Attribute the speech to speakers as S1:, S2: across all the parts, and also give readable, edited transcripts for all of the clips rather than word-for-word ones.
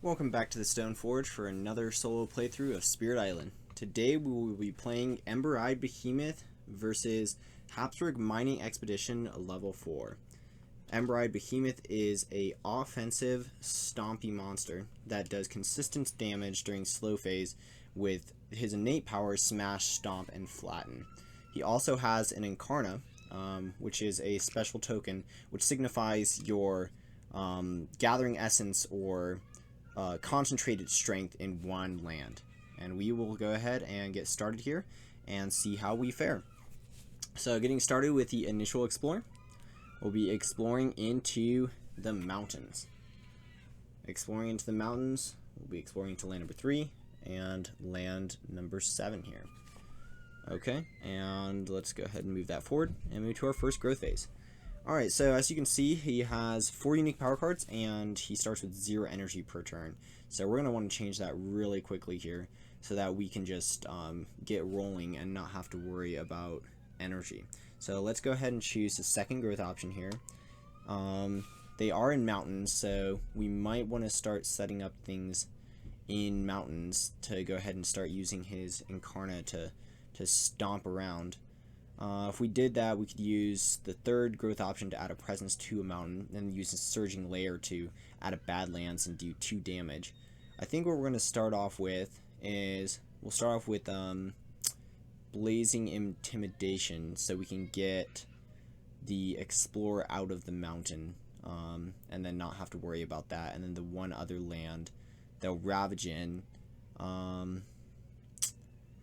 S1: Welcome back to the Stone Forge for another solo playthrough of Spirit Island. Today we will be playing Ember Behemoth versus Habsburg Mining Expedition level 4. Ember Behemoth is a offensive stompy monster that does consistent damage during slow phase with his innate powers Smash, Stomp, and Flatten. He also has an Incarna, which is a special token which signifies your gathering essence or concentrated strength in one land. And we will go ahead and get started here and see how we fare. So getting started with the initial explore, we'll be exploring into the mountains. Exploring into the mountains, we'll be exploring into land number 3 and land number 7 here. Okay, and let's go ahead and move that forward and move to our first growth phase. Alright, so as you can see, he has 4 unique power cards, and he starts with 0 energy per turn. So we're going to want to change that really quickly here, so that we can just get rolling and not have to worry about energy. So let's go ahead and choose the second growth option here. They are in mountains, so we might want to start setting up things in mountains to go ahead and start using his Incarna to stomp around. If we did that, we could use the third growth option to add a presence to a mountain, and use a surging layer to add a Badlands and do 2 damage. I think what we're going to start off with is, we'll start off with Blazing Intimidation, so we can get the Explorer out of the mountain, and then not have to worry about that. And then the one other land they'll Ravage in.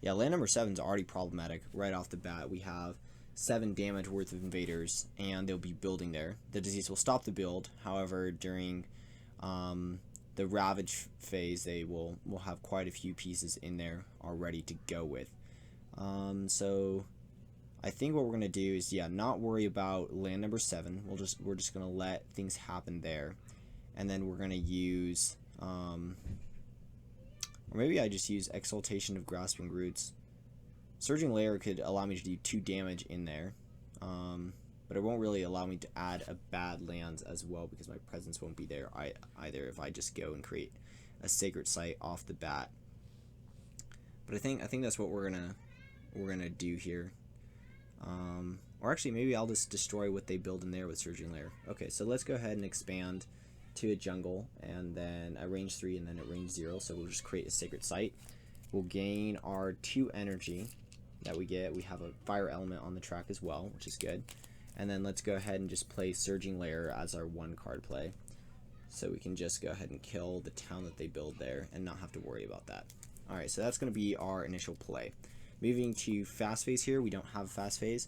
S1: Yeah, land number 7 is already problematic right off the bat. We have 7 damage worth of invaders, and they'll be building there. The disease will stop the build. However, during the Ravage phase, they will have quite a few pieces in there already to go with. So I think what we're gonna do is, yeah, not worry about land number 7. We're just gonna let things happen there, and then we're gonna use or maybe I just use Exaltation of Grasping Roots. Surging Layer could allow me to do 2 damage in there, but it won't really allow me to add a Badlands as well, because my presence won't be there either if I just go and create a Sacred Site off the bat. But I think that's what we're gonna do here. Or actually, maybe I'll just destroy what they build in there with Surging Layer. Okay, so let's go ahead and expand to a jungle, and then a range 3, and then a range 0. So we'll just create a Sacred Site. We'll gain our 2 energy that we get. We have a fire element on the track as well, which is good. And then let's go ahead and just play Surging Layer as our 1 card play, so we can just go ahead and kill the town that they build there and not have to worry about that. Alright, so that's going to be our initial play. Moving to fast phase here, we don't have fast phase,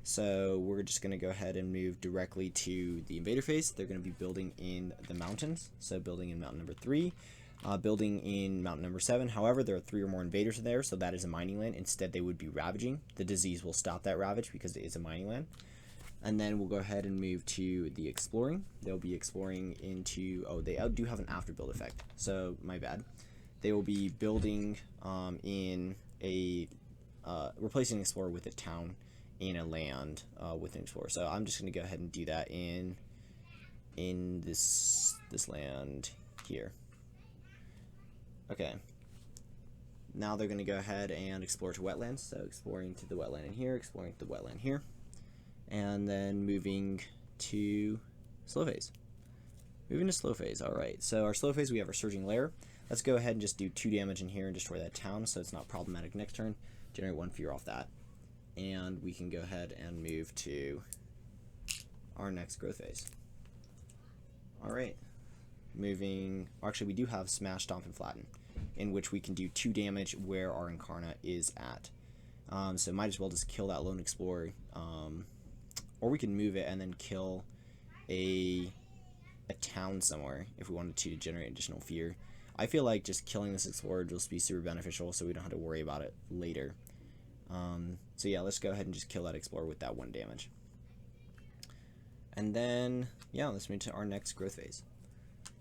S1: so we're just going to go ahead and move directly to the invader phase. They're going to be building in the mountains, so building in mountain number 3, building in mountain number 7. However, there are 3 or more invaders there, so that is a mining land. Instead, they would be ravaging. The disease will stop that ravage because it is a mining land. And then we'll go ahead and move to the exploring. They'll be exploring into, oh, they do have an after build effect, so my bad. They will be building in a replacing explorer with a town in a land with an explorer. So I'm just going to go ahead and do that in this land here. Okay. Now they're going to go ahead and explore to wetlands. So exploring to the wetland in here, exploring to the wetland here, and then moving to slow phase. Moving to slow phase. All right. So our slow phase, we have our Surging Layer. Let's go ahead and just do 2 damage in here and destroy that town, so it's not problematic next turn. Generate 1 fear off that. And we can go ahead and move to our next growth phase. Alright. Moving... Actually, we do have Smash, Stomp, and Flatten, in which we can do 2 damage where our Incarna is at. So might as well just kill that lone explorer. Or we can move it and then kill a town somewhere if we wanted to generate additional fear. I feel like just killing this explorer will just be super beneficial, so we don't have to worry about it later. So yeah, let's go ahead and just kill that explorer with that 1 damage. And then, yeah, let's move to our next growth phase.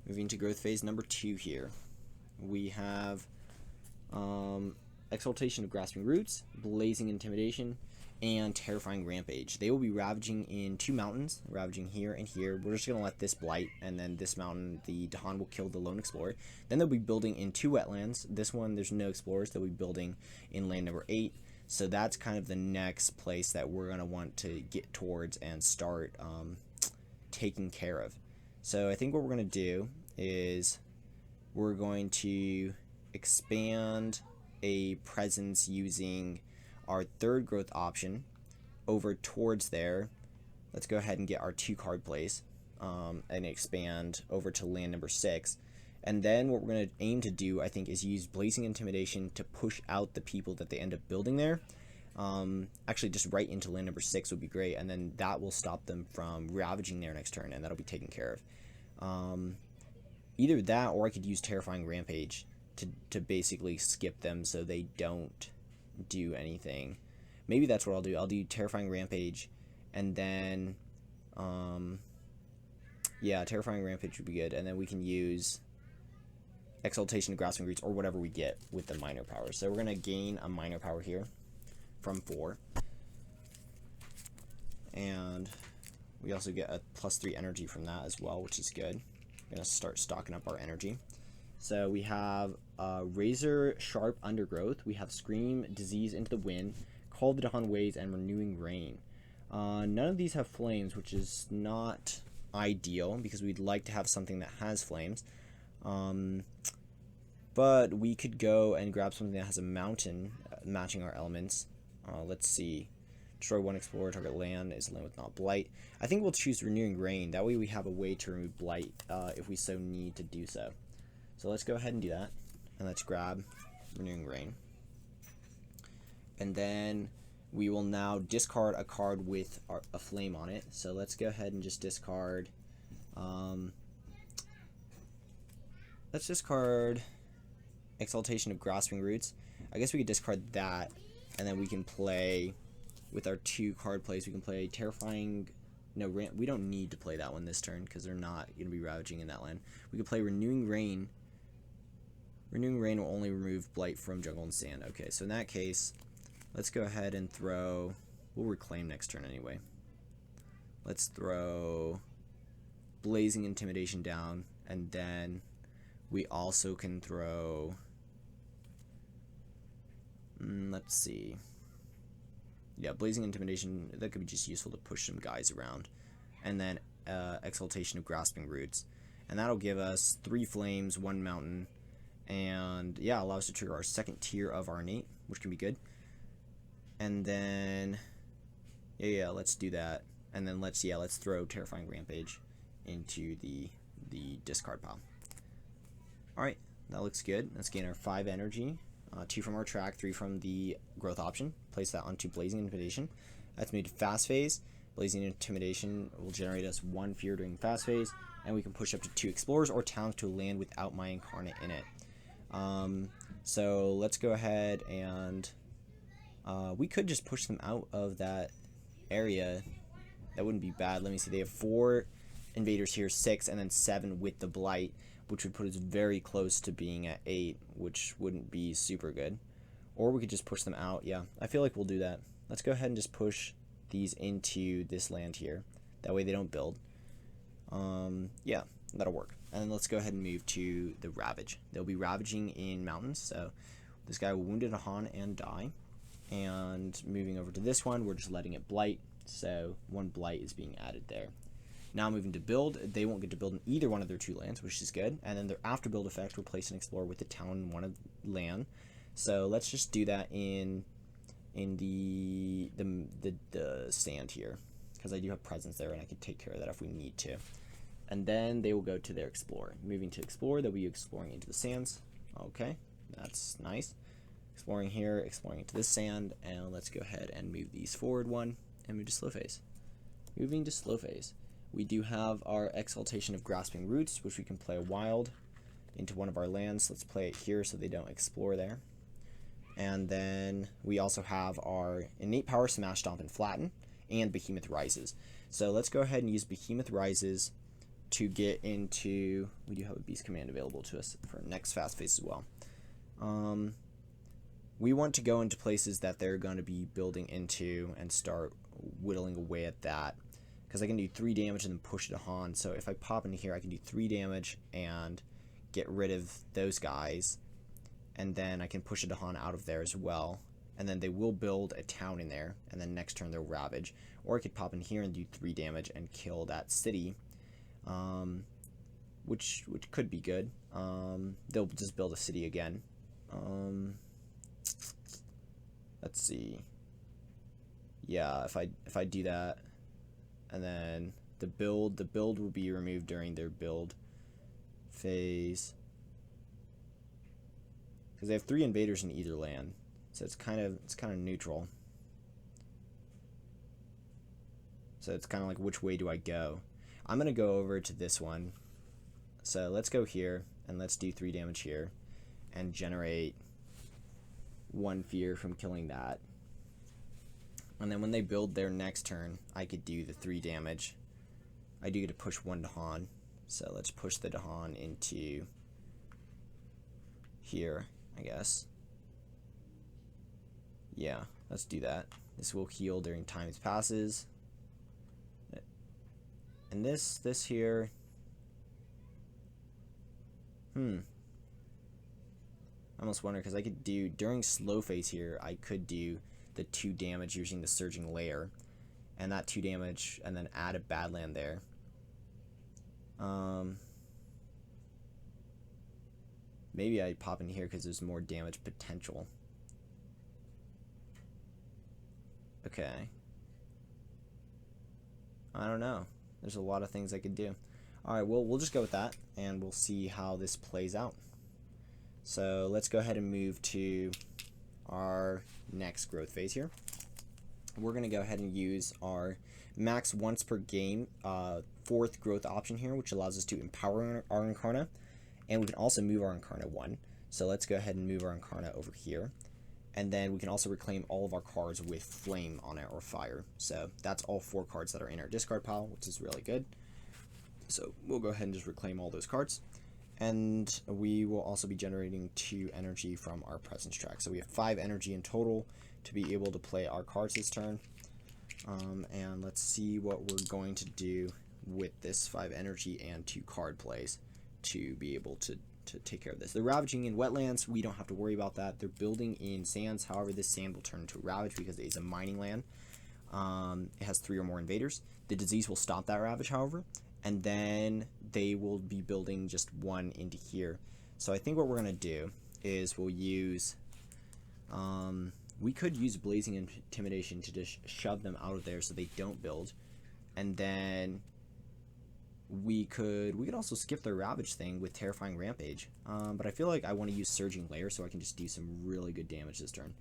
S1: Moving to growth phase number 2 here. We have Exaltation of Grasping Roots, Blazing Intimidation, and Terrifying Rampage. They will be ravaging in 2 mountains, ravaging here and here. We're just going to let this blight, and then this mountain, the Dahan will kill the lone explorer. Then they'll be building in 2 wetlands. This one, there's no explorers. They'll be building in land number 8. So that's kind of the next place that we're going to want to get towards and start taking care of. So I think what we're going to do is we're going to expand a presence using our 3rd growth option over towards there. Let's go ahead and get our 2 card plays and expand over to land number 6. And then what we're going to aim to do, I think, is use Blazing Intimidation to push out the people that they end up building there. Actually, just right into land number 6 would be great, and then that will stop them from ravaging there next turn, and that'll be taken care of. Either that, or I could use Terrifying Rampage to basically skip them so they don't do anything. Maybe that's what I'll do. I'll do Terrifying Rampage, and then yeah, Terrifying Rampage would be good, and then we can use Exaltation of Grasping Roots or whatever we get with the minor power. So we're gonna gain a minor power here from 4, and we also get a +3 energy from that as well, which is good. We're gonna start stocking up our energy. So we have Razor Sharp Undergrowth, we have Scream, Disease into the Wind, Call the Dawn Ways, and Renewing Rain. None of these have flames, which is not ideal because we'd like to have something that has flames. But we could go and grab something that has a mountain matching our elements. Let's see. Destroy 1 explorer, target land is land with not blight. I think we'll choose Renewing Rain. That way we have a way to remove blight if we so need to do so. So let's go ahead and do that. And let's grab Renewing Rain. And then we will now discard a card with a flame on it. So let's go ahead and just discard. Let's discard Exaltation of Grasping Roots. I guess we could discard that, and then we can play with our 2 card plays. We can play Terrifying. No, we don't need to play that one this turn because they're not going to be ravaging in that land. We could play Renewing Rain. Renewing Rain will only remove blight from jungle and sand. Okay, so in that case, let's go ahead and throw. We'll reclaim next turn anyway. Let's throw Blazing Intimidation down, and then we also can throw. Let's see. Yeah, Blazing Intimidation, that could be just useful to push some guys around. And then Exaltation of Grasping Roots. And that'll give us 3 flames, 1 mountain, and yeah, allow us to trigger our 2nd tier of our innate, which can be good. And then yeah, let's do that. And then let's throw Terrifying Rampage into the discard pile. Alright, that looks good. Let's gain our 5 energy. 2 from our track, 3 from the growth option. Place that onto Blazing Intimidation. That's made fast phase. Blazing Intimidation will generate us 1 fear during fast phase, and we can push up to 2 explorers or towns to land without my incarnate in it. So let's go ahead and we could just push them out of that area. That wouldn't be bad. Let me see. They have 4 invaders here, 6, and then 7 with the blight, which would put us very close to being at 8, which wouldn't be super good. Or we could just push them out. Yeah, I feel like we'll do that. Let's go ahead and just push these into this land here. That way they don't build. Yeah, that'll work. And then let's go ahead and move to the Ravage. They'll be ravaging in mountains, so this guy will wound a Dahan and die. And moving over to this one, we're just letting it blight, so 1 blight is being added there. Now moving to build, they won't get to build in either one of their 2 lands, which is good. And then their after build effect will place an explorer with the town in one of land. So let's just do that in the sand here, because I do have presence there and I can take care of that if we need to. And then they will go to their explorer. Moving to explore, they'll be exploring into the sands. Okay, that's nice. Exploring here, exploring into this sand, and let's go ahead and move these forward 1 and move to slow phase. Moving to slow phase. We do have our Exaltation of Grasping Roots, which we can play wild into one of our lands. Let's play it here so they don't explore there. And then we also have our Innate Power, Smash, Stomp, and Flatten, and Behemoth Rises. So let's go ahead and use Behemoth Rises to get into. We do have a Beast Command available to us for next fast phase as well. we want to go into places that they're going to be building into and start whittling away at that. Because I can do 3 damage and then push it to Han. So if I pop into here, I can do 3 damage and get rid of those guys. And then I can push it to Han out of there as well. And then they will build a town in there. And then next turn they'll ravage. Or I could pop in here and do 3 damage and kill that city. Which could be good. They'll just build a city again. Let's see. Yeah, if I do that, and then the build will be removed during their build phase, because they have 3 invaders in either land, so it's kind of neutral. So it's kind of like, which way do I go? I'm gonna go over to this one. So let's go here and let's do 3 damage here and generate 1 fear from killing that. And then when they build their next turn, I could do the 3 damage. I do get to push 1 Dahan. So let's push the Dahan into here, I guess. Yeah, let's do that. This will heal during times passes. And this here. I almost wonder, because I could do, during slow phase here, I could do the 2 damage using the Surging Lair, and that 2 damage, and then add a Badland there. Maybe I pop in here because there's more damage potential. Okay. I don't know. There's a lot of things I could do. Alright, well, we'll just go with that, and we'll see how this plays out. So let's go ahead and move to our next growth phase here. We're going to go ahead and use our max once per game 4th growth option here, which allows us to empower our Incarna, and we can also move our Incarna 1. So let's go ahead and move our Incarna over here, and then we can also reclaim all of our cards with flame on it or fire. So that's all 4 cards that are in our discard pile, which is really good. So we'll go ahead and just reclaim all those cards. And we will also be generating 2 energy from our presence track. So we have 5 energy in total to be able to play our cards this turn. And let's see what we're going to do with this 5 energy and 2 card plays to be able to take care of this. They're ravaging in wetlands. We don't have to worry about that. They're building in sands. However, this sand will turn into ravage because it is a mining land. It has 3 or more invaders. The disease will stop that ravage, however. And then they will be building just 1 into here. So I think what we're going to do is we'll use, we could use Blazing Intimidation to just shove them out of there so they don't build. And then we could also skip their Ravage thing with Terrifying Rampage. But I feel like I want to use Surging Lair so I can just do some really good damage this turn.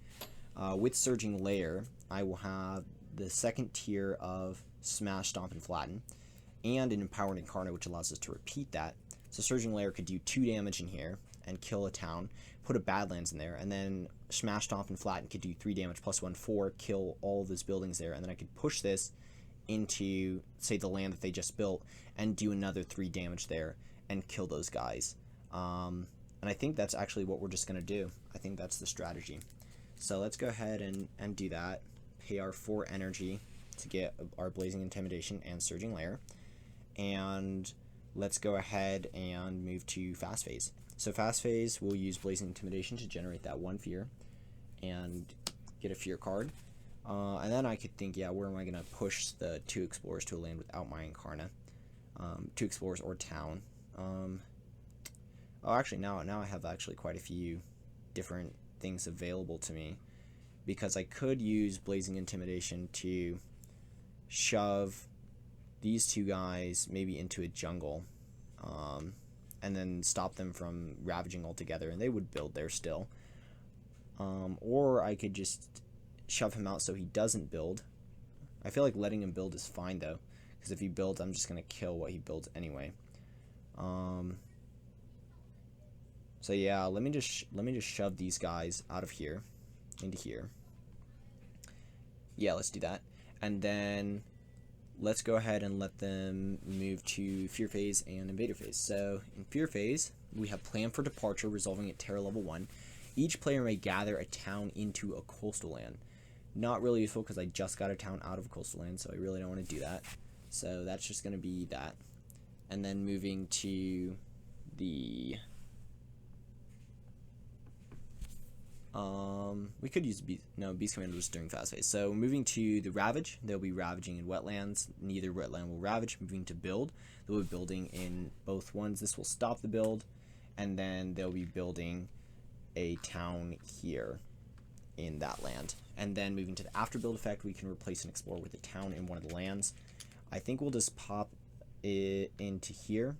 S1: With Surging Lair, I will have the 2nd tier of Smash, Stomp, and Flatten, and an Empowered Incarnate, which allows us to repeat that. So Surging Lair could do 2 damage in here and kill a town, put a Badlands in there, and then Smash, Stomp, and Flatten could do 3 damage plus 1, 4, kill all of those buildings there, and then I could push this into, say, the land that they just built, and do another 3 damage there, and kill those guys. And I think that's actually what we're just going to do. I think that's the strategy. So let's go ahead and do that. Pay our 4 energy to get our Blazing Intimidation and Surging Lair. And let's go ahead and move to fast phase. So fast phase, we'll use Blazing Intimidation to generate that 1 fear and get a fear card. And then I could think, yeah, where am I going to push the 2 explorers to a land without my Incarna? 2 explorers or town. Oh, actually, now I have actually quite a few different things available to me, because I could use Blazing Intimidation to shove these 2 guys maybe into a jungle, and then stop them from ravaging altogether, and they would build there still. Or I could just shove him out so he doesn't build. I feel like letting him build is fine though, because if he builds, I'm just gonna kill what he builds anyway. So yeah, let me just shove these guys out of here into here. Yeah, let's do that, and then let's go ahead and let them move to Fear Phase and Invader Phase. So in Fear Phase, we have Plan for Departure, resolving at Terror level 1. Each player may gather a town into a coastal land. Not really useful because I just got a town out of a coastal land, so I really don't want to do that. So that's just going to be that. And then moving to the... we could use Beast Commander was during fast phase. So moving to the Ravage, they'll be ravaging in wetlands. Neither wetland will ravage. Moving to build, they'll be building in both ones. This will stop the build, and then they'll be building a town here in that land. And then moving to the after build effect, we can replace an explorer with a town in one of the lands. I think we'll just pop it into here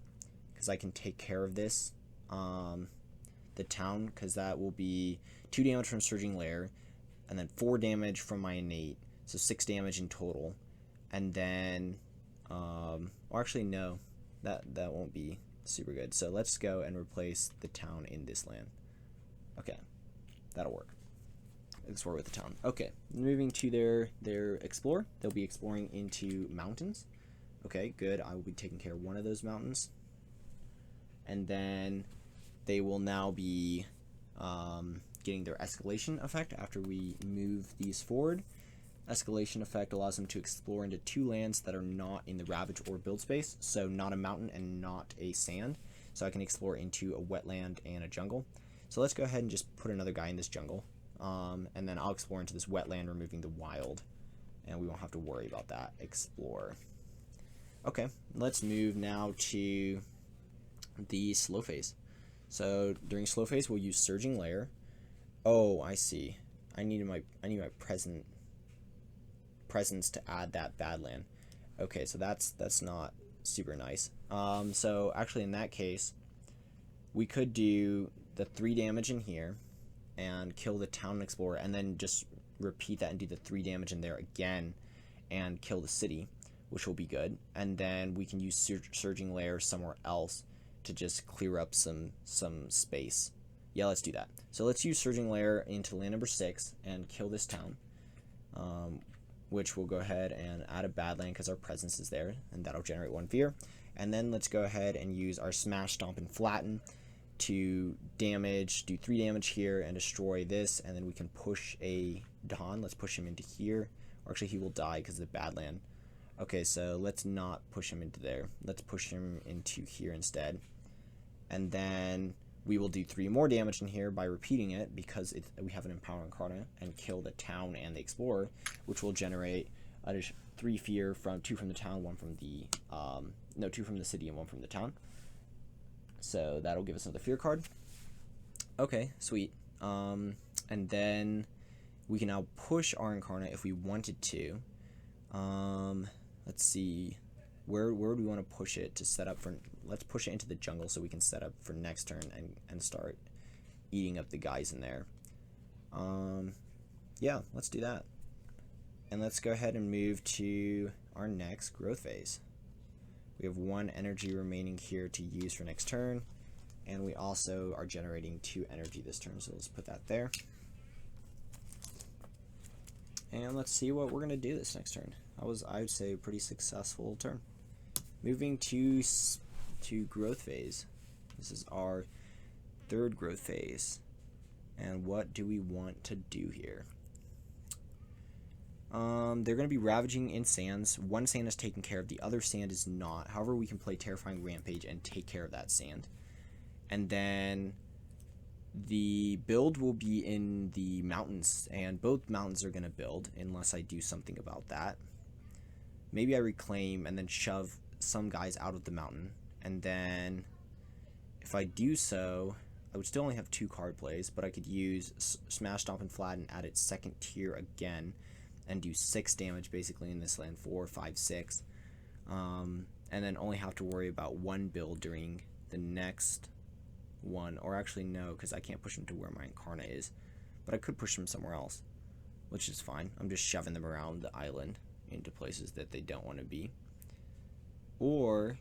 S1: because I can take care of this. The town, because that will be 2 damage from Surging Lair, and then 4 damage from my innate, so 6 damage in total. And then, or actually no, that won't be super good. So let's go and replace the town in this land. Okay, that'll work. Explore with the town. Okay, moving to their explore, they'll be exploring into mountains. Okay, good. I will be taking care of one of those mountains, and then they will now be getting their escalation effect after we move these forward. Escalation effect allows them to explore into 2 lands that are not in the Ravage or build space, so not a mountain and not a sand. So I can explore into a wetland and a jungle. So let's go ahead and just put another guy in this jungle, and then I'll explore into this wetland, removing the wild, and we won't have to worry about that. Explore. Okay, let's move now to the slow phase. So during slow phase, we'll use Surging Lair. Oh, I see. I need my presence to add that Badland. Okay, so that's not super nice. So actually, in that case, we could do the 3 damage in here and kill the town explorer, and then just repeat that and do the 3 damage in there again and kill the city, which will be good. And then we can use Surging Lair somewhere else to just clear up some space. Yeah, let's do that. So let's use Surging Lair into land number 6 and kill this town, which will go ahead and add a Badland because our presence is there, and that'll generate 1 fear. And then let's go ahead and use our Smash, Stomp, and Flatten to damage, do 3 damage here and destroy this, and then we can push a Don. Let's push him into here, or actually he will die because of the Badland. Okay, so let's not push him into there. Let's push him into here instead. And then we will do 3 more damage in here by repeating it because we have an Empowering Incarnate, and kill the town and the Explorer, which will generate 3 fear from 2 from the town, 1 from the 2 from the city and 1 from the town. So that'll give us another fear card. Okay, sweet. And then we can now push our Incarnate if we wanted to. Let's see, where do we want to push it to set up for? Let's push it into the jungle so we can set up for next turn and start eating up the guys in there. Yeah, let's do that. And let's go ahead and move to our next growth phase. We have 1 energy remaining here to use for next turn, and we also are generating 2 energy this turn, so let's put that there. And let's see what we're going to do this next turn. That was, I would say, a pretty successful turn. Moving to growth phase. This is our 3rd growth phase. And what do we want to do here? They're going to be ravaging in sands. 1 sand is taken care of, the other sand is not. However, we can play Terrifying Rampage and take care of that sand. And then the build will be in the mountains, and both mountains are going to build unless I do something about that. Maybe I reclaim and then shove some guys out of the mountain, and then if I do so, I would still only have 2 card plays, but I could use Smash, Stomp, and Flatten at its 2nd tier again and do 6 damage basically in this land, 4, 5, 6, and then only have to worry about 1 build during the next one. Or actually no, because I can't push them to where my Incarnate is, but I could push them somewhere else, which is fine. I'm just shoving them around the island into places that they don't want to be. Or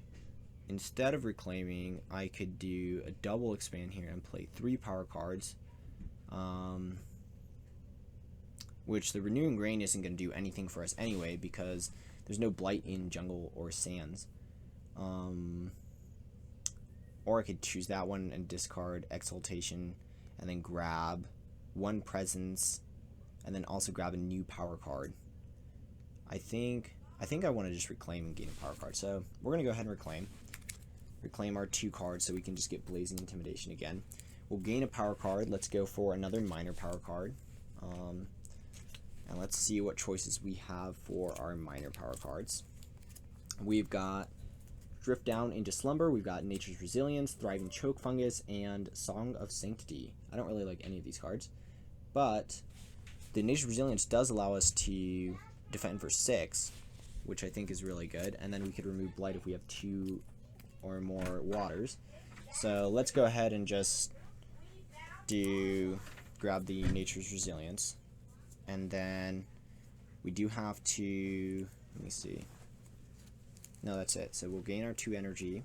S1: instead of reclaiming, I could do a double expand here and play 3 power cards, which the Renewing Grain isn't going to do anything for us anyway because there's no blight in jungle or sands. Or I could choose that one and discard Exaltation and then grab 1 presence, and then also grab a new power card. I think I want to just reclaim and gain a power card. So we're going to go ahead and reclaim our 2 cards so we can just get Blazing Intimidation again. We'll gain a power card. Let's go for another minor power card. And let's see what choices we have for our minor power cards. We've got Drift Down into Slumber. We've got Nature's Resilience, Thriving Choke Fungus, and Song of Sanctity. I don't really like any of these cards, but the Nature's Resilience does allow us to defend for 6, which I think is really good. And then we could remove Blight if we have 2 or more waters. So let's go ahead and just grab the Nature's Resilience. And then we do have to, let me see. No, that's it. So we'll gain our 2 energy,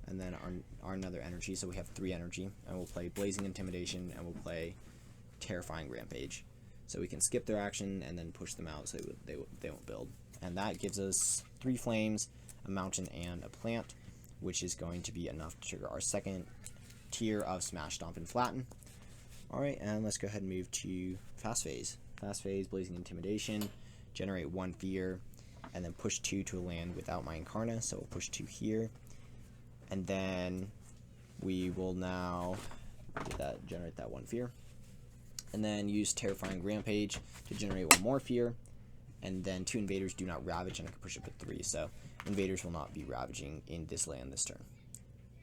S1: and then our another energy, so we have 3 energy, and we'll play Blazing Intimidation, and we'll play Terrifying Rampage. So we can skip their action and then push them out so they won't build. And that gives us 3 flames, a mountain, and a plant, which is going to be enough to trigger our second tier of Smash, Stomp, and Flatten. Alright, and let's go ahead and move to Fast Phase. Fast Phase, Blazing Intimidation, generate 1 fear, and then push 2 to a land without my Incarna, so we'll push 2 here. And then we will now generate that 1 fear. And then use Terrifying Rampage to generate 1 more fear. And then 2 invaders do not ravage, and I can push up to 3, so invaders will not be ravaging in this land this turn.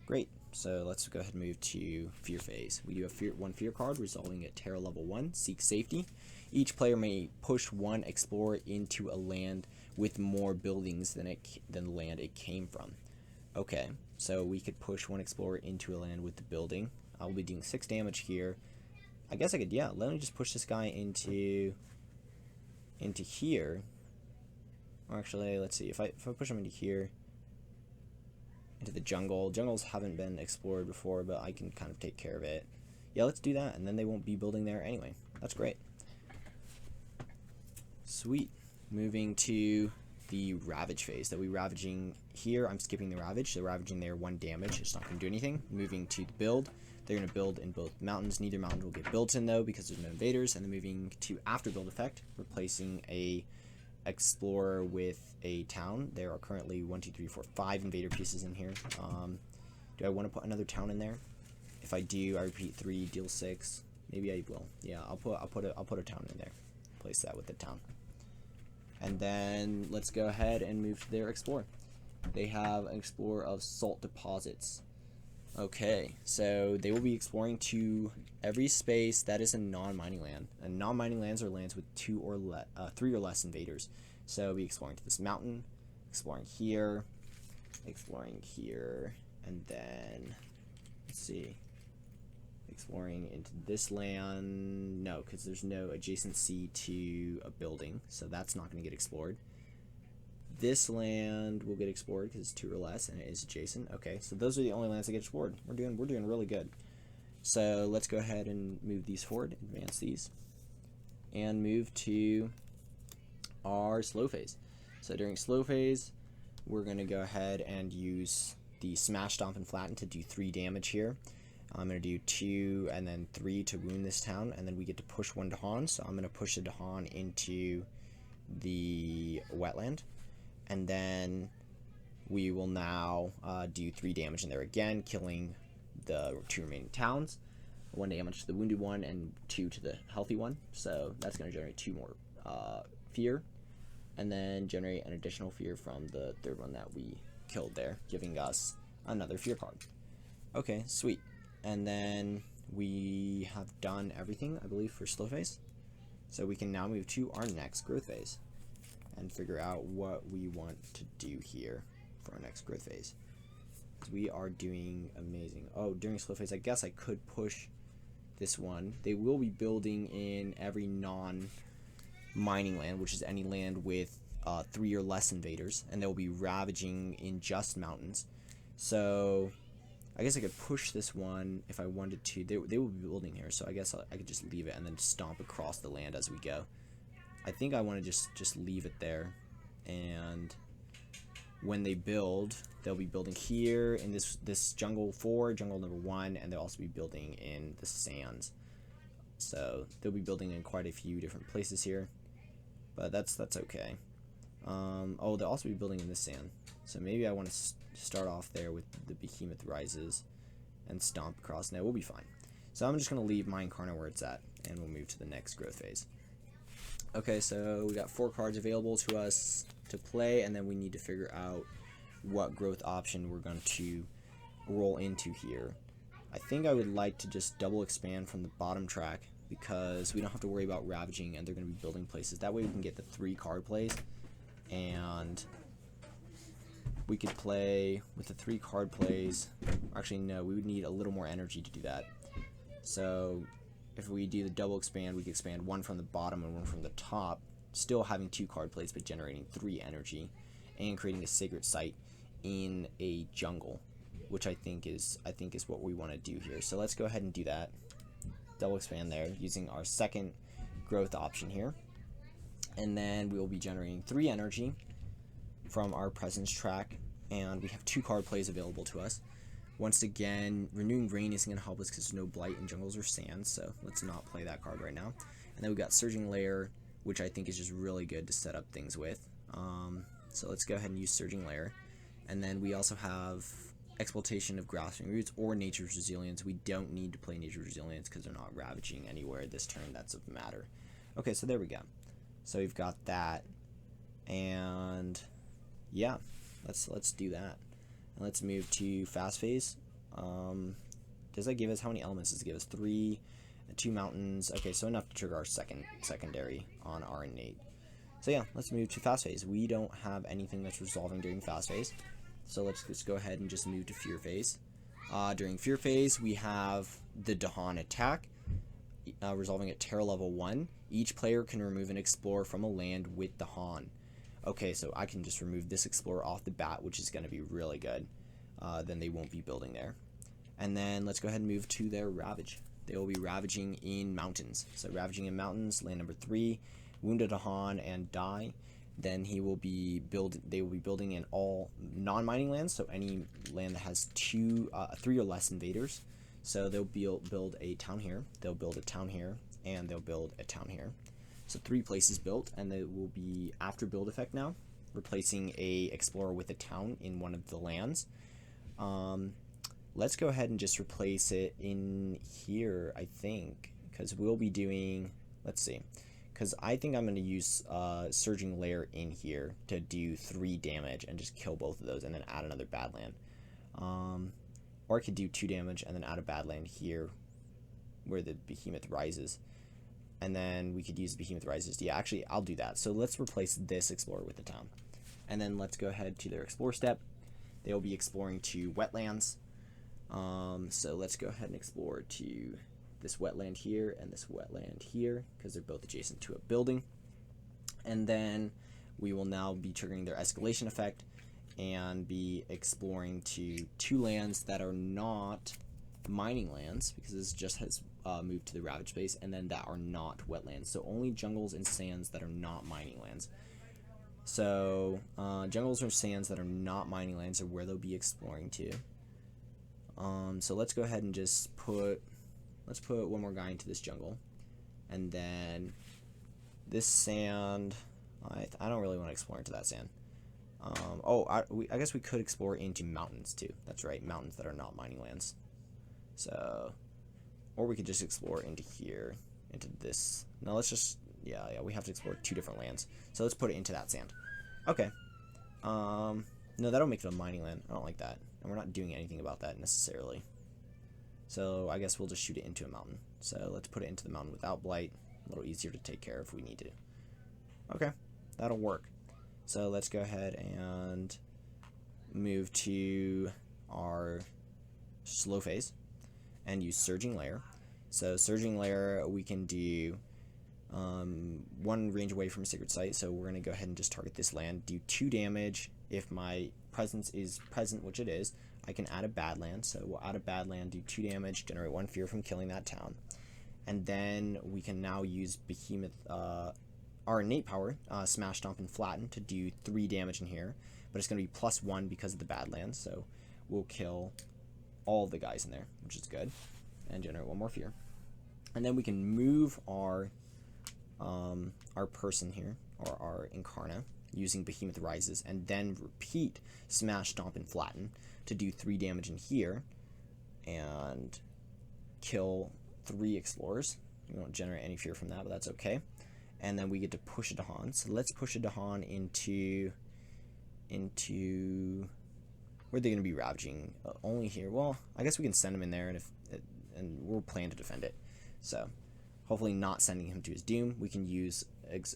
S1: Great, so let's go ahead and move to Fear Phase. We do have 1 fear card, resulting at Terra level 1, Seek Safety. Each player may push 1 explorer into a land with more buildings than the land it came from. Okay, so we could push 1 explorer into a land with the building. I'll be doing 6 damage here. I guess I could, yeah, let me just push this guy into here. Or actually, let's see, if I push him into here, into the jungle. Jungles haven't been explored before, but I can kind of take care of it. Yeah, let's do that, and then they won't be building there anyway. That's great. Sweet. Moving to the Ravage phase. That we ravaging here. I'm skipping the Ravage. So ravaging there, 1 damage. It's not going to do anything. Moving to the build. They're going to build in both mountains. Neither mountain will get built in though because there's no invaders. And then moving to after build effect, replacing a explorer with a town. There are currently 1, 2, 3, 4, 5 invader pieces in here. Do I want to put another town in there? If I do, I repeat 3, deal 6. Maybe I will. Yeah, I'll put a town in there. Place that with the town. And then let's go ahead and move to their explorer. They have an explorer of salt deposits. Okay, so they will be exploring to every space that is a non-mining land. And non-mining lands are lands with 3 or less invaders. So we'll be exploring to this mountain, exploring here, and then let's see, exploring into this land. No, because there's no adjacency to a building, so that's not going to get explored. This land will get explored because it's 2 or less and it is adjacent. Okay, so those are the only lands that get explored. We're doing really good. So let's go ahead and move these forward, advance these, and move to our slow phase. So during slow phase, we're going to go ahead and use the Smash, Stomp, and Flatten to do 3 damage here. I'm going to do 2 and then 3 to wound this town, and then we get to push 1 Dahan, so I'm going to push a Dahan into the wetland. And then we will now do 3 damage in there again, killing the 2 remaining towns. 1 damage to the wounded one and 2 to the healthy one. So that's going to generate 2 more fear. And then generate an additional fear from the 3rd one that we killed there, giving us another fear card. Okay, sweet. And then we have done everything, I believe, for slow phase. So we can now move to our next growth phase and figure out what we want to do here for our next growth phase. We are doing amazing. Oh, during slow phase, I guess I could push this one. They will be building in every non-mining land, which is any land with 3 or less invaders, and they'll be ravaging in just mountains. So I guess I could push this one if I wanted to. They will be building here, so I guess I could just leave it and then stomp across the land as we go. I think I want to just leave it there and when they build, they'll be building here in this jungle 4, jungle number 1, and they'll also be building in the sands. So they'll be building in quite a few different places here, but that's okay. Oh, they'll also be building in this sand. So maybe I want to start off there with the Behemoth rises and stomp across. Now we'll be fine. So I'm just going to leave my Incarna where it's at, and we'll move to the next growth phase. Okay, so we got 4 cards available to us to play, and then we need to figure out what growth option we're going to roll into here. I think I would like to just double expand from the bottom track, because we don't have to worry about ravaging, and they're going to be building places. That way we can get the 3 card plays, and we could play with the 3 card plays. Actually, no, we would need a little more energy to do that. So if we do the double expand, we can expand 1 from the bottom and 1 from the top, still having 2 card plays, but generating 3 energy, and creating a sacred site in a jungle, which I think is what we want to do here. So let's go ahead and do that. Double expand there using our second growth option here, and then we will be generating 3 energy from our presence track, and we have 2 card plays available to us. Once again, Renewing Rain isn't going to help us because there's no blight in jungles or sands, so let's not play that card right now. And then we got Surging Lair, which I think is just really good to set up things with. So let's go ahead and use Surging Lair. And then we also have Exploitation of Grasping Roots or Nature's Resilience. We don't need to play Nature's Resilience because they're not ravaging anywhere this turn. That's a matter. Okay, so there we go. So we've got that, and yeah, let's do that. And let's move to fast phase. Does that give us, how many elements does it give us? 3, 2 mountains. Okay, so enough to trigger our secondary on our innate. So yeah, let's move to fast phase. We don't have anything that's resolving during fast phase, so let's just go ahead and just move to fear phase. During fear phase, we have the Dahan attack, resolving at terror level 1. Each player can remove an explorer from a land with Dahan. Okay, so I can just remove this explorer off the bat, which is going to be really good. Then they won't be building there. And then let's go ahead and move to their Ravage. They will be ravaging in mountains. So ravaging in mountains, land number 3, wound a Dahan and die. Then they will be building in all non-mining lands, so any land that has 3 or less invaders. So they'll build a town here, they'll build a town here, and they'll build a town here. So 3 places built, and they will be after build effect now, replacing a explorer with a town in one of the lands. Let's go ahead and just replace it in here, I think, because we'll be doing, let's see, because I think I'm going to use Surging Lair in here to do 3 damage and just kill both of those, and then add another bad land. Or I could do 2 damage and then add a bad land here where the Behemoth rises. And then we could use Behemoth Rises. Yeah, actually, I'll do that. So let's replace this Explorer with the town. And then let's go ahead to their Explore step. They will be exploring to wetlands. So let's go ahead and explore to this wetland here and this wetland here, because they're both adjacent to a building. And then we will now be triggering their escalation effect and be exploring to 2 lands that are not mining lands, because this just has moved to the Ravage space, and then that are not wetlands. So only jungles and sands that are not mining lands. So jungles or sands that are not mining lands are where they'll be exploring to. So let's go ahead and just put 1 more guy into this jungle, and then this sand. I don't really want to explore into that sand. I guess we could explore into mountains too. That's right, mountains that are not mining lands. So, or we could just explore into here, into this. No, let's just, yeah, we have to explore 2 different lands. So let's put it into that sand. Okay. No, that'll make it a mining land. I don't like that. And we're not doing anything about that necessarily. So I guess we'll just shoot it into a mountain. So let's put it into the mountain without blight. A little easier to take care of if we need to. Okay, that'll work. So let's go ahead and move to our slow phase and use Surging Lair. So Surging Lair, we can do 1 range away from a sacred site, so we're going to go ahead and just target this land, do 2 damage. If my presence is present, which it is, I can add a bad land, so we'll add a bad land, do 2 damage, generate 1 fear from killing that town. And then we can now use Behemoth, our innate power, Smash, Stomp, and Flatten to do 3 damage in here. but it's going to be +1 because of the Badlands, so we'll kill all of the guys in there, which is good, and generate 1 more fear. And then we can move our person here, or our Incarna, using Behemoth Rises, and then repeat Smash, Stomp, and Flatten to do 3 damage in here, and kill 3 Explorers. We won't generate any fear from that, but that's okay. And then we get to push a Dahan. So let's push a Dahan into where they're going to be ravaging. Only here. Well, I guess we can send him in there, and we'll plan to defend it. So hopefully not sending him to his doom. We can use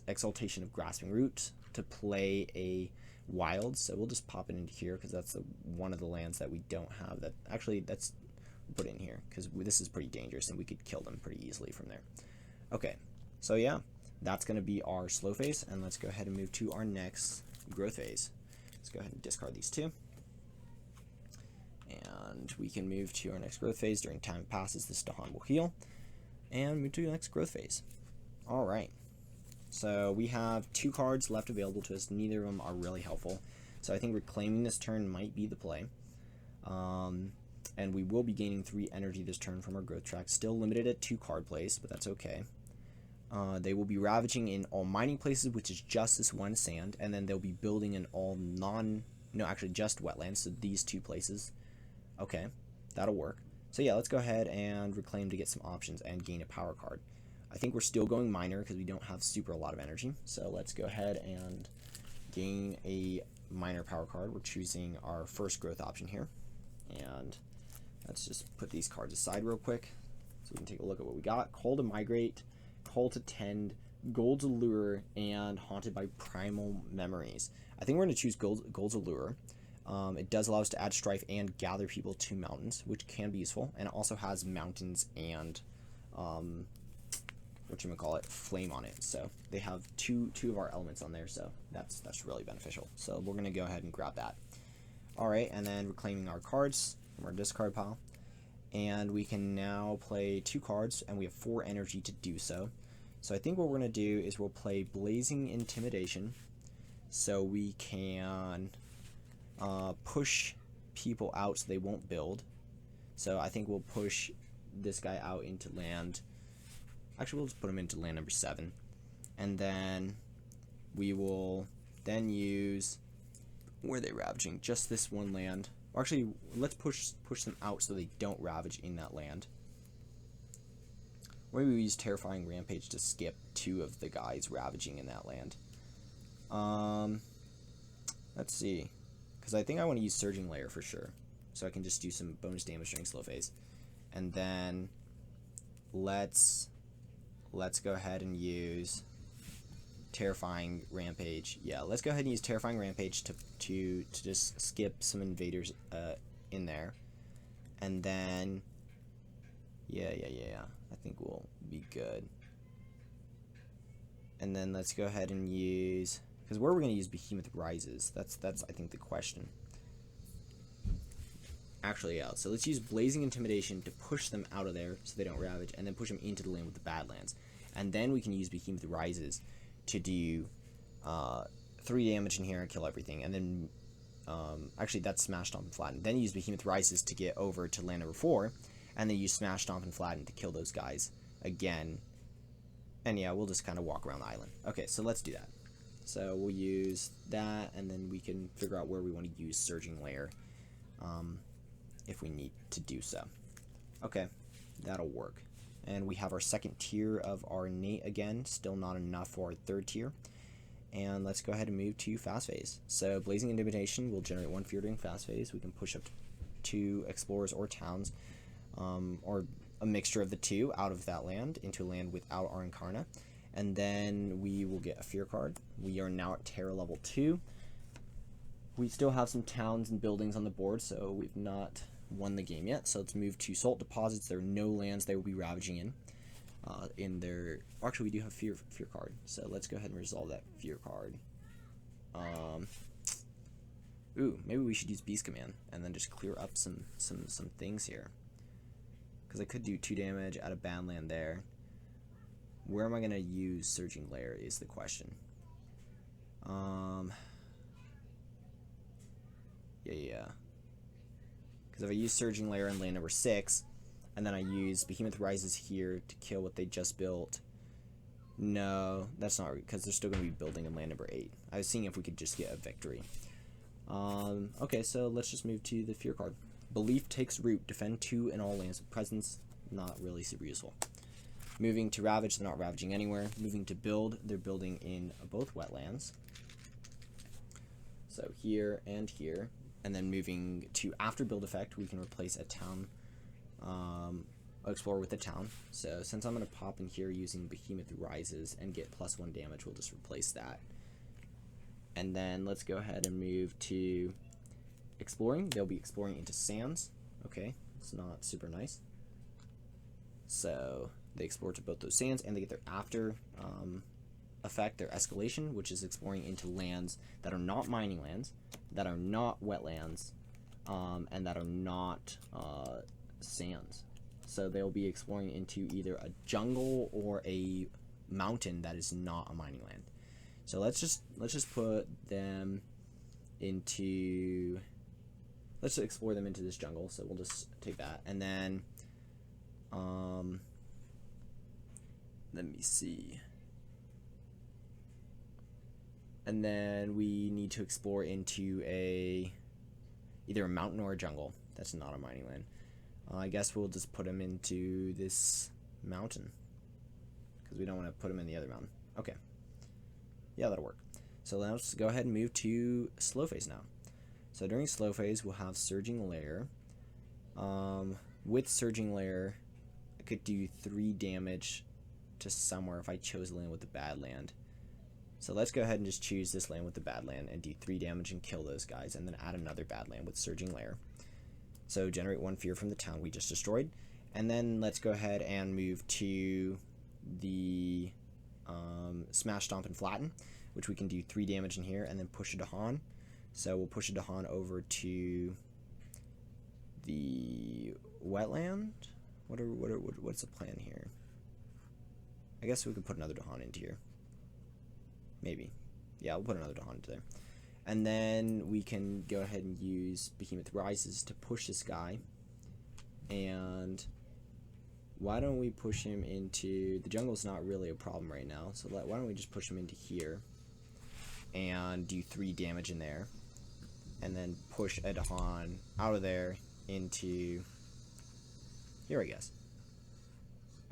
S1: Exaltation of Grasping Root to play a wild. So we'll just pop it into here because that's one of the lands that we don't have. That actually that's put in here because this is pretty dangerous and we could kill them pretty easily from there. Okay, so yeah, that's going to be our slow phase, and let's go ahead and move to our next growth phase. Let's go ahead and discard these 2. And we can move to our next growth phase. During time passes, this Dahan will heal. And move to the next growth phase. Alright. So we have 2 cards left available to us. Neither of them are really helpful. So I think reclaiming this turn might be the play. And we will be gaining 3 energy this turn from our growth track. Still limited at 2 card plays, but that's okay. They will be ravaging in all mining places, which is just this one sand. And then they'll be building in all just wetlands, so these 2 places. Okay, that'll work. So yeah, let's go ahead and reclaim to get some options and gain a power card. I think we're still going minor because we don't have a lot of energy. So let's go ahead and gain a minor power card. We're choosing our first growth option here. And let's just put these cards aside real quick so we can take a look at what we got. Call to Migrate, Call to Tend, Gold's Allure, and Haunted by Primal Memories. I think we're going to choose Gold's Allure. It does allow us to add strife and gather people to mountains, which can be useful, and it also has mountains and flame on it. So they have two of our elements on there, so that's really beneficial. So we're gonna go ahead and grab that. All right, and then reclaiming our cards from our discard pile, and we can now play 2 cards, and we have 4 energy to do so. So I think what we're gonna do is we'll play Blazing Intimidation, so we can push people out so they won't build. So I think we'll push this guy out into land. Actually, we'll just put him into land number 7. And then we will then use, where are they ravaging? Just this one land. Or actually, let's push them out so they don't ravage in that land. Or maybe we use Terrifying Rampage to skip 2 of the guys ravaging in that land. Let's see. Because I think I want to use Surging Layer for sure. So I can just do some bonus damage during slow phase. And then let's go ahead and use Terrifying Rampage. Yeah, let's go ahead and use Terrifying Rampage to just skip some invaders in there. And then yeah. I think we'll be good. And then let's go ahead and use, because where we're going to use Behemoth Rises, that's I think the question. Actually, yeah, so let's use Blazing Intimidation to push them out of there so they don't ravage, and then push them into the land with the Badlands. And then we can use Behemoth Rises to do 3 damage in here and kill everything. And then, actually that's Smash, Stomp, and Flatten. Then use Behemoth Rises to get over to land number 4, and then use Smash, Stomp, and Flatten to kill those guys again. And yeah, we'll just kind of walk around the island. Okay, so let's do that. So we'll use that, and then we can figure out where we want to use Surging Layer if we need to do so. Okay, that'll work. And we have our 2nd tier of our Innate again, still not enough for our 3rd tier. And let's go ahead and move to Fast Phase. So Blazing Intimidation will generate 1 fear during Fast Phase. We can push up 2 Explorers or Towns, or a mixture of the 2 out of that land into a land without our Incarna. And then we will get a fear card. We are now at Terra level 2. We still have some towns and buildings on the board, so we've not won the game yet. So let's move to Salt Deposits. There are no lands they will be ravaging in their... Actually, we do have fear card, so let's go ahead and resolve that fear card. Ooh, maybe we should use Beast Command and then just clear up some things here. Because I could do 2 damage at a bad land there. Where am I going to use Surging Layer is the question. Yeah. Because if I use Surging Lair in land number 6, and then I use Behemoth Rises here to kill what they just built. No, that's not right, because they're still going to be building in land number 8. I was seeing if we could just get a victory. Okay, so let's just move to the Fear card. Belief takes root. Defend 2 in all lands of presence. Not really super useful. Moving to Ravage, they're not ravaging anywhere. Moving to Build, they're building in both wetlands. So here and here. And then moving to after build effect, we can replace a town, explorer with a town. So since I'm going to pop in here using Behemoth Rises and get +1 damage, we'll just replace that. And then let's go ahead and move to exploring. They'll be exploring into sands. Okay, it's not super nice. So they explore to both those sands, and they get their after effect, their escalation, which is exploring into lands that are not mining lands, that are not wetlands, and that are not sands. So they'll be exploring into either a jungle or a mountain that is not a mining land. So let's just put them into, let's explore them into this jungle. So we'll just take that, and then let me see. And then we need to explore into either a mountain or a jungle. That's not a mining land. I guess we'll just put them into this mountain, because we don't want to put them in the other mountain. Okay. Yeah, that'll work. So let's go ahead and move to slow phase now. So during slow phase, we'll have Surging Lair. With Surging Lair, I could do 3 damage to somewhere if I chose a land with a bad land. So let's go ahead and just choose this land with the bad land and do 3 damage and kill those guys, and then add another bad land with Surging Lair. So generate 1 fear from the town we just destroyed. And then let's go ahead and move to the Smash, Stomp, and Flatten, which we can do 3 damage in here, and then push a Dahan. So we'll push a Dahan over to the wetland. What's the plan here? I guess we could put another Dahan into here. Maybe. Yeah, we'll put another Dahan into there. And then we can go ahead and use Behemoth Rises to push this guy. And why don't we push him into... The jungle's not really a problem right now, so why don't we just push him into here and do 3 damage in there. And then push a Dahan out of there into here, I guess.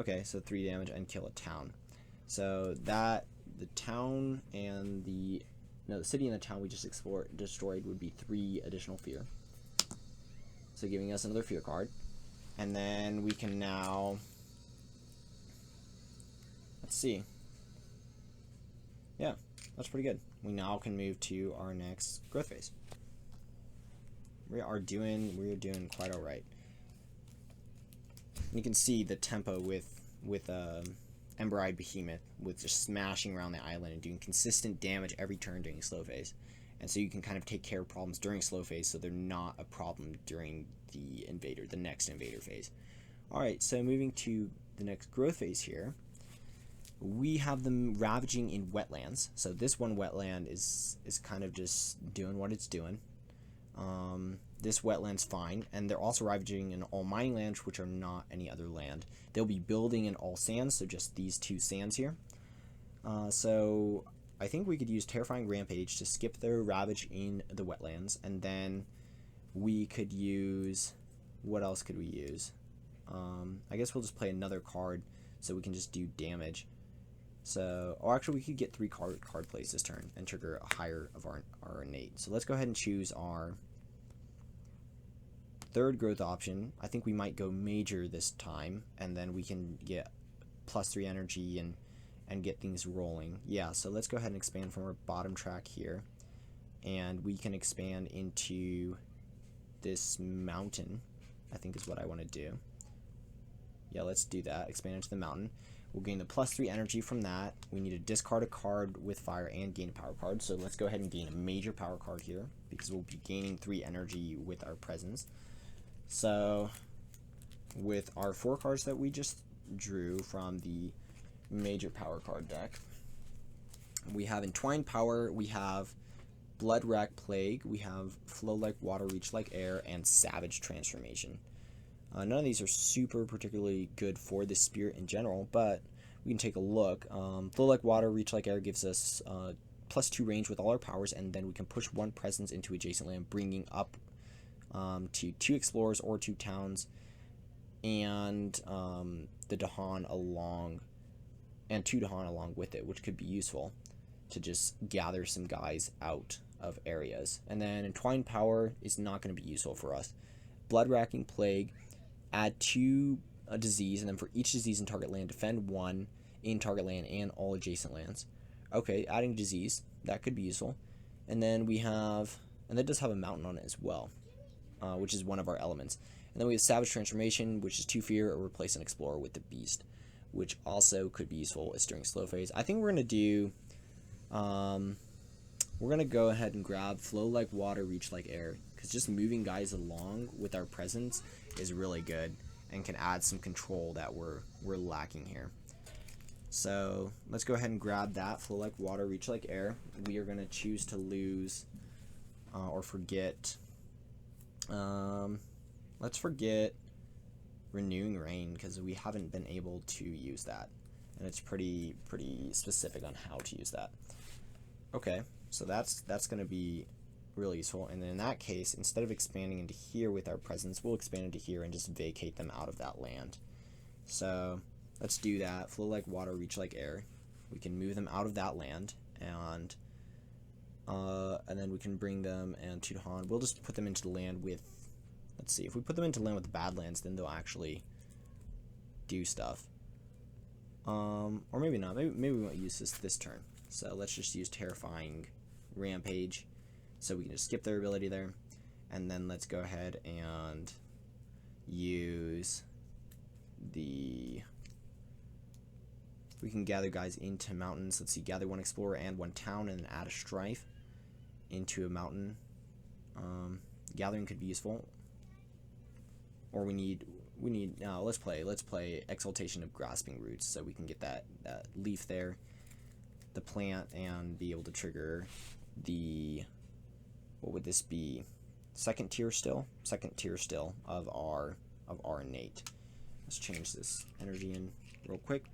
S1: Okay, so 3 damage and kill a town. So that... The town and the city and the town we just destroyed would be 3 additional fear. So giving us another fear card. And then we can now, let's see. Yeah, that's pretty good. We now can move to our next growth phase. We're doing quite all right. You can see the tempo with Ember Behemoth, with just smashing around the island and doing consistent damage every turn during slow phase. And so you can kind of take care of problems during slow phase, so they're not a problem during the next invader phase. Alright, so moving to the next growth phase here, we have them ravaging in wetlands. So this one wetland is kind of just doing what it's doing. This wetland's fine, and they're also ravaging in all mining lands, which are not any other land. They'll be building in all sands, so just these 2 sands here. So I think we could use Terrifying Rampage to skip their ravage in the wetlands, and then we could use... What else could we use? I guess we'll just play another card so we can just do damage. So, or actually we could get 3 card plays this turn and trigger a higher of our innate. So let's go ahead and choose our 3rd growth option. I think we might go major this time, and then we can get +3 energy and get things rolling. Yeah, so let's go ahead and expand from our bottom track here, and we can expand into this mountain, I think is what I want to do. Yeah, let's do that. Expand into the mountain. We'll gain the +3 energy from that. We need to discard a card with fire and gain a power card. So let's go ahead and gain a major power card here, because we'll be gaining 3 energy with our presence. So with our 4 cards that we just drew from the major power card deck, we have Entwined Power, we have Blood Rack Plague, we have Flow Like Water, Reach Like Air, and Savage Transformation. None of these are super particularly good for the spirit in general, but we can take a look. Flow Like Water, Reach Like Air gives us +2 range with all our powers, and then we can push 1 presence into adjacent land, bringing up to 2 explorers or 2 towns, and the Dahan along, and 2 Dahan along with it, which could be useful to just gather some guys out of areas. And then Entwined Power is not going to be useful for us. Blood Racking Plague, add 2 disease, and then for each disease in target land, defend 1 in target land and all adjacent lands. Okay, adding disease, that could be useful. And then we have, and that does have a mountain on it as well, which is one of our elements. And then we have Savage Transformation, which is 2 fear, or replace an explorer with the beast, which also could be useful. It's during slow phase. I think we're going to do, we're going to go ahead and grab Flow Like Water, Reach Like Air, because just moving guys along with our presence is really good and can add some control that we're lacking here. So let's go ahead and grab that, Flow Like Water, Reach Like Air. We are going to choose to lose or forget, let's forget Renewing Rain, because we haven't been able to use that, and it's pretty specific on how to use that. Okay, so that's going to be really useful. And then in that case, instead of expanding into here with our presence, we'll expand into here and just vacate them out of that land. So let's do that. Flow Like Water, Reach Like Air. We can move them out of that land, and then we can bring them and to Dahan. We'll just put them into the land with, let's see, if we put them into land with Badlands, then they'll actually do stuff. Or maybe not. Maybe we won't use this turn. So let's just use Terrifying Rampage, so we can just skip their ability there. And then let's go ahead and use the, we can gather guys into mountains. Let's see, gather 1 explorer and 1 town, and then add a strife into a mountain. Gathering could be useful. Or we need no, let's play Exaltation of Grasping Roots, so we can get that leaf there, the plant, and be able to trigger the, what would this be, second tier still of our innate. Let's change this energy in real quick,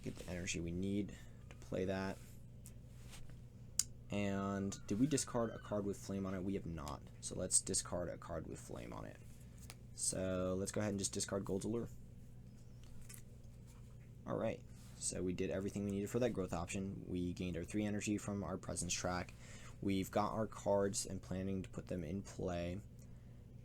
S1: get the energy we need to play that. And did we discard a card with flame on it? We have not, so let's discard a card with flame on it. So let's go ahead and just discard Gold's Allure. Alright, so we did everything we needed for that growth option. We gained our 3 energy from our presence track. We've got our cards and planning to put them in play.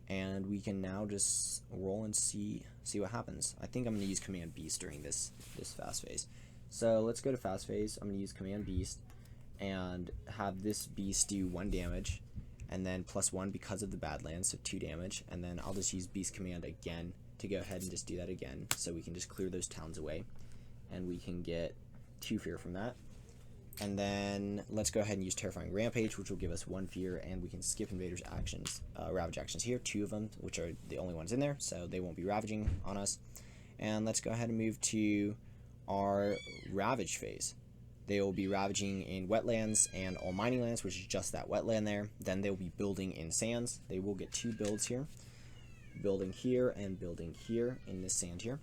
S1: And we can now just roll and see what happens. I think I'm going to use Command Beast during this fast phase. So let's go to fast phase. I'm going to use Command Beast and have this beast do 1 damage. And then +1 because of the Badlands, so 2 damage. And then I'll just use Beast Command again to go ahead and just do that again, so we can just clear those towns away. And we can get 2 fear from that. And then let's go ahead and use Terrifying Rampage, which will give us 1 fear, and we can skip Invaders actions, Ravage actions here, 2 of them, which are the only ones in there, so they won't be ravaging on us. And let's go ahead and move to our Ravage phase. They will be ravaging in wetlands and all mining lands, which is just that wetland there. Then they'll be building in sands. They will get 2 builds here. Building here and building here in this sand here.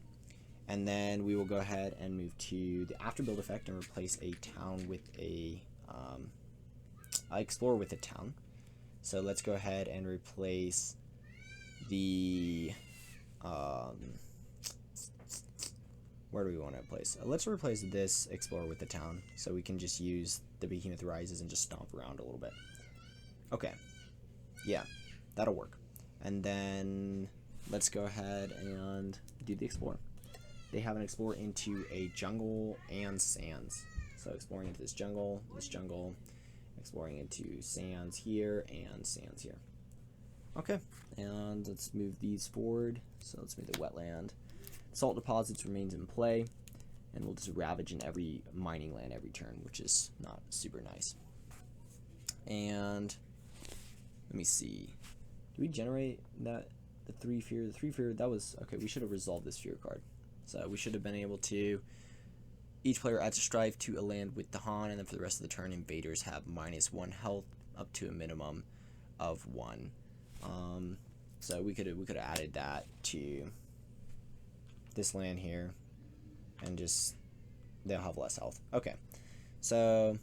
S1: And then we will go ahead and move to the after build effect and replace a town with a explorer with a town. So let's go ahead and replace the where do we want to place? Let's replace this explorer with the town, so we can just use the Behemoth Rises and just stomp around a little bit. Okay, yeah, that'll work. And then let's go ahead and do the explorer. They have an explorer into a jungle and sands. So exploring into this jungle, exploring into sands here and sands here. Okay, and let's move these forward. So let's move the wetland. Salt deposits remains in play, and we'll just ravage in every mining land every turn, which is not super nice. And let me see. Do we generate that the 3 fear? The 3 fear, that was okay. We should have resolved this fear card. So we should have been able to Each player adds a strife to a land with Dahan, and then for the rest of the turn, invaders have -1 health up to a minimum of 1. So we could have added that to this land here, and just they'll have less health. Okay, so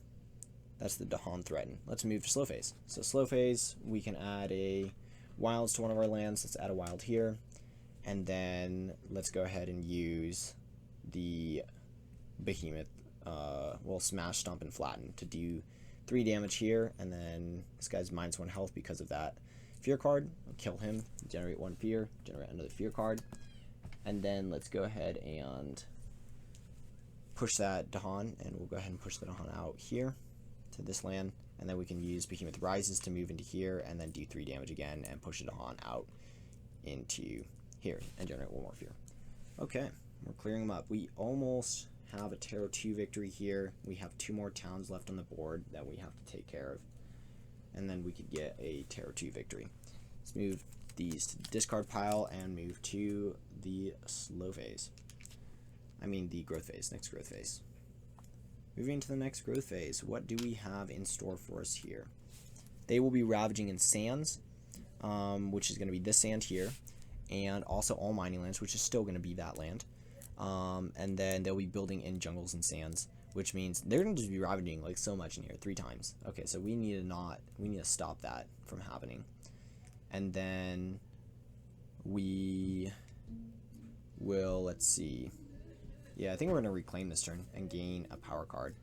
S1: that's the Dahan threaten. Let's move to slow phase. So slow phase, we can add a wilds to one of our lands. Let's add a wild here, and then let's go ahead and use the Behemoth. We'll smash, stomp, and flatten to do 3 damage here, and then this guy's -1 health because of that fear card. I'll kill him, generate 1 fear, generate another fear card, and then let's go ahead and push that Dahan, and we'll go ahead and push the Dahan out here to this land, and then we can use Behemoth Rises to move into here, and then do 3 damage again, and push the Dahan out into here, and generate 1 more fear. Okay, we're clearing them up. We almost have a Terror 2 victory here. We have 2 more towns left on the board that we have to take care of, and then we could get a Terror 2 victory. Let's move these to the discard pile and move to the slow phase. I mean the growth phase, next growth phase. Moving to the next growth phase, what do we have in store for us here? They will be ravaging in sands, which is going to be this sand here, and also all mining lands, which is still going to be that land. And then they'll be building in jungles and sands, which means they're going to just be ravaging like so much in here 3 times. Okay, so we need to stop that from happening. And then we will, let's see. Yeah, I think we're going to reclaim this turn and gain a power card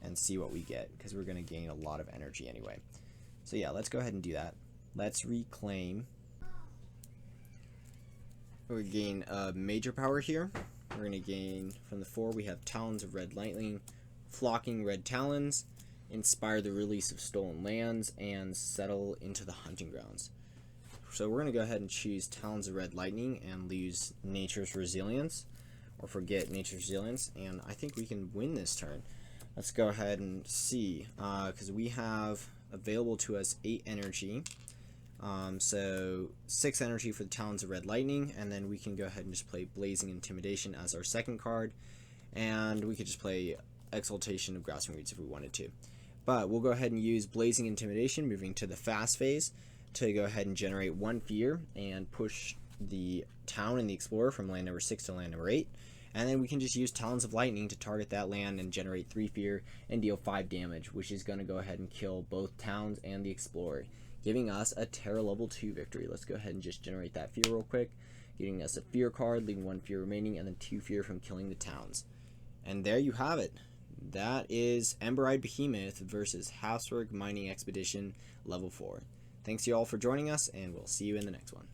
S1: and see what we get, because we're going to gain a lot of energy anyway. So yeah, let's go ahead and do that. Let's reclaim. We gain major power here. We're going to gain from the 4, we have Talons of Red Lightning, Flocking Red Talons, Inspire the Release of Stolen Lands, and Settle into the Hunting Grounds. So we're going to go ahead and choose Talons of Red Lightning and lose Nature's Resilience, or forget Nature's Resilience, and I think we can win this turn. Let's go ahead and see, because we have available to us 8 energy. So 6 energy for the Talons of Red Lightning, and then we can go ahead and just play Blazing Intimidation as our second card, and we could just play Exaltation of Grasping Roots if we wanted to. But we'll go ahead and use Blazing Intimidation, moving to the fast phase, to go ahead and generate 1 fear and push the town and the explorer from land number 6 to land number 8. And then we can just use Talons of Lightning to target that land and generate 3 fear and deal 5 damage, which is going to go ahead and kill both towns and the explorer, giving us a Terror level 2 victory. Let's go ahead and just generate that fear real quick, getting us a fear card, leaving 1 fear remaining, and then 2 fear from killing the towns. And there you have it. That is Ember Behemoth versus Habsburg Mining Expedition level 4. Thanks you all for joining us, and we'll see you in the next one.